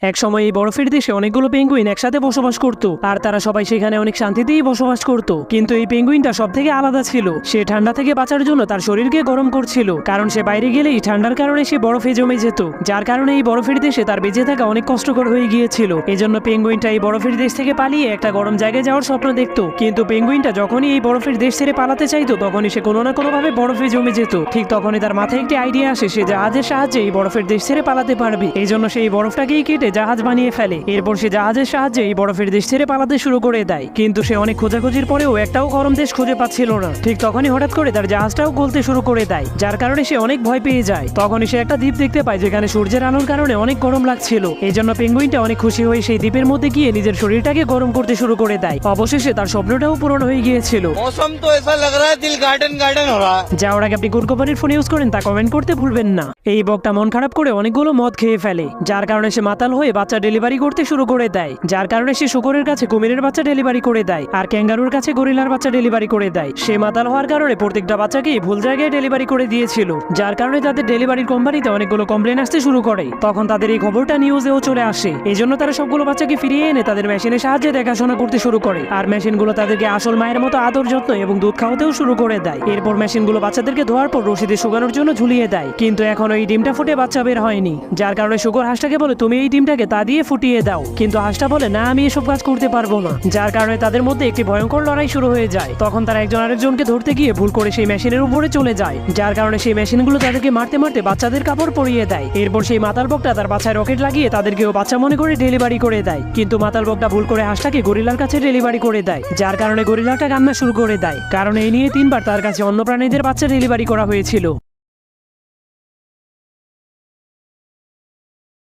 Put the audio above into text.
এক সময় এই বরফের দেশে অনেকগুলো পেঙ্গুইন একসাথে বসবাস করত আর তারা সবাই সেখানে অনেক শান্তিতেই বসবাস করত। কিন্তু এই পেঙ্গুইনটা সব থেকে আলাদা ছিল। সে ঠান্ডা থেকে বাঁচার জন্য তার শরীরকে গরম করছিল, কারণ সে বাইরে গেলেই ঠান্ডার কারণে সে বরফে জমে যেত, যার কারণে এই বরফের দেশে তার বেঁচে থাকা অনেক কষ্টকর হয়ে গিয়েছিল। এজন্য পেঙ্গুইনটা এই বরফের দেশ থেকে পালিয়ে একটা গরম জায়গায় যাওয়ার স্বপ্ন দেখত। কিন্তু পেঙ্গুইনটা যখনই এই বরফের দেশ ছেড়ে পালাতে চাইতো তখনই সে কোনো না কোনো ভাবে বরফে জমে যেত। ঠিক তখনই তার মাথায় একটি আইডিয়া আসে, সে জাহাজের সাহায্যে এই বরফের দেশ ছেড়ে পালাতে পারবে। এই জন্য সে এই বরফটাকেই কেটে জাহাজ বানিয়ে ফেলে। এরপর সে জাহাজের সাহায্যে এই বরফের দেশ ছেড়ে পালাতে শুরু করে দেয়। কিন্তু সে অনেক খোঁজাখুঁজির পরেও একটাও গরম দেশ খুঁজে পাচ্ছিল না। ঠিক তখনই হঠাৎ করে তার জাহাজটাও গলতে শুরু করে দেয়, যার কারণে সে অনেক ভয় পেয়ে যায়। তখনই সে একটা দ্বীপ দেখতে পায় যেখানে সূর্যের আলোর কারণে অনেক গরম লাগছিল। এই জন্য পেঙ্গুইনটা অনেক খুশি হয়ে সেই দ্বীপের মধ্যে গিয়ে নিজের শরীরটাকে গরম করতে শুরু করে দেয়। অবশেষে তার স্বপ্নটাও পূরণ হয়ে গিয়েছিল। मौसम तो ऐसा लग रहा है दिल गार्डन गार्डन हो रहा है। যাওয়ার আগে আপনি কোন কোম্পানির ফোন ইউজ করেন তা কমেন্ট করতে ভুলবেন না। এই বকটা মন খারাপ করে অনেকগুলো মদ খেয়ে ফেলে, যার কারণে সে মাতাল হয়ে বাচ্চা ডেলিভারি করতে শুরু করে দেয়। যার কারণে সে শুকরের কাছে কুমিরের বাচ্চা ডেলিভারি করে দেয় আর ক্যাঙ্গারুর কাছে গরিলার বাচ্চা ডেলিভারি করে দেয়। সে মাতাল হওয়ার কারণে প্রত্যেকটা বাচ্চাকেই ভুল জায়গায় ডেলিভারি করে দিয়েছিল, যার কারণে তাদের ডেলিভারি কোম্পানিতে অনেকগুলো কমপ্লেন আসতে শুরু করে। তখন তাদের এই খবরটা নিউজেও চলে আসে। এই জন্য তারা সবগুলো বাচ্চাকে ফিরিয়ে এনে তাদের মেশিনের সাহায্যে দেখাশোনা করতে শুরু করে আর মেশিনগুলো তাদেরকে আসল মায়ের মতো আদর যত্ন এবং দুধ খাওয়াতেও শুরু করে দেয়। এরপর মেশিনগুলো বাচ্চাদেরকে ধোয়ার পর রশিদে শুকানোর জন্য ঝুলিয়ে দেয়। কিন্তু এখনো এই ডিমটা ফুটে বাচ্চা বের হয়নি, যার কারণে শুকর হাঁসটাকে বলে তুমি এই ডিমটাকে তা দিয়ে ফুটিয়ে দাও। কিন্তু হাঁসটা বলে না, আমি এসব কাজ করতে পারবো না। যার কারণে তাদের মধ্যে একটি ভয়ঙ্কর লড়াই শুরু হয়ে যায়। তখন তারা একজন আরেকজনকে ধরতে গিয়ে ভুল করে সেই মেশিনের উপরে চলে যায়, যার কারণে সেই মেশিনগুলো তাদেরকে মারতে মারতে বাচ্চাদের কাপড় পরিয়ে দেয়। এরপর সেই মাতাল বকটা তার বাচ্চায় রকেট লাগিয়ে তাদেরকেও বাচ্চা মনে করে ডেলিভারি করে দেয়। কিন্তু মাতাল বকটা ভুল করে হাঁসটাকে গরিলার কাছে ডেলিভারি করে দেয়, যার কারণে গরিলাটা কান্না শুরু করে দেয়, কারণ এই নিয়ে 3বার তার কাছে অন্য প্রাণীদের বাচ্চা ডেলিভারি করা হয়েছিল।